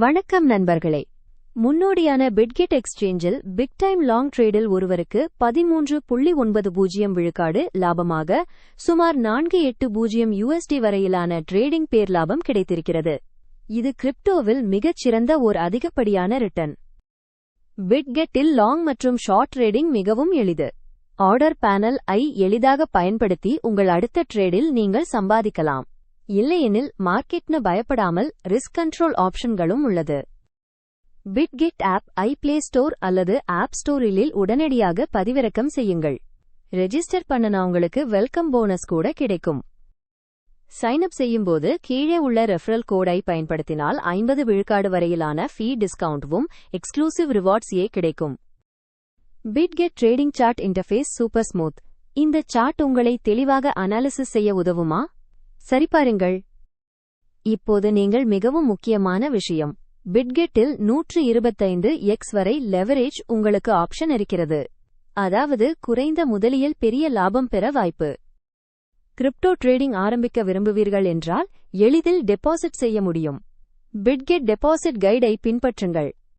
வணக்கம் நண்பர்களே. முன்னோடியான பிட்கெட் எக்ஸ்சேஞ்சில் பிக் டைம் லாங் ட்ரேடில் ஒருவருக்கு 13.90 விழுக்காடு லாபமாக சுமார் 480 USD வரையிலான ட்ரேடிங் பேர் லாபம் கிடைத்திருக்கிறது. இது கிரிப்டோவில் மிகச்சிறந்த ஓர் அதிகப்படியான ரிட்டர்ன். பிட்கெட்டில் லாங் மற்றும் ஷார்ட் ட்ரேடிங் மிகவும் எளிது. ஆர்டர் பேனல் ஐ எளிதாக பயன்படுத்தி உங்கள் அடுத்த ட்ரேடில் நீங்கள் சம்பாதிக்கலாம். இல்லையெனில் மார்க்கெட்னு பயப்படாமல் ரிஸ்க் கண்ட்ரோல் ஆப்ஷன்களும் உள்ளது. பிட்கெட் ஆப் ஐ பிளே ஸ்டோர் அல்லது ஆப் ஸ்டோரில் உடனடியாக பதிவிறக்கம் செய்யுங்கள். ரெஜிஸ்டர் பண்ணனா உங்களுக்கு வெல்கம் போனஸ் கூட கிடைக்கும். சைன் அப் செய்யும்போது கீழே உள்ள ரெஃபரல் கோடை பயன்படுத்தினால் 50 விழுக்காடு வரையிலான ஃபீ டிஸ்கவுண்ட்வும் எக்ஸ்க்ளூசிவ் ரிவார்ட்ஸ் கிடைக்கும். Bitget trading chart interface super smooth. இந்த சார்ட் உங்களை தெளிவாக அனாலிசிஸ் செய்ய உதவுமா? சரிபாருங்கள். இப்போது நீங்கள் மிகவும் முக்கியமான விஷயம். பிட்கெட்டில் 125x வரை லெவரேஜ் உங்களுக்கு ஆப்ஷன் இருக்கிறது. அதாவது குறைந்த முதலில் பெரிய லாபம் பெற வாய்ப்பு. கிரிப்டோ ட்ரேடிங் ஆரம்பிக்க விரும்புவீர்கள் என்றால் எளிதில் டெபாசிட் செய்ய முடியும். பிட்கெட் டெபாசிட் கைடை பின்பற்றுங்கள்.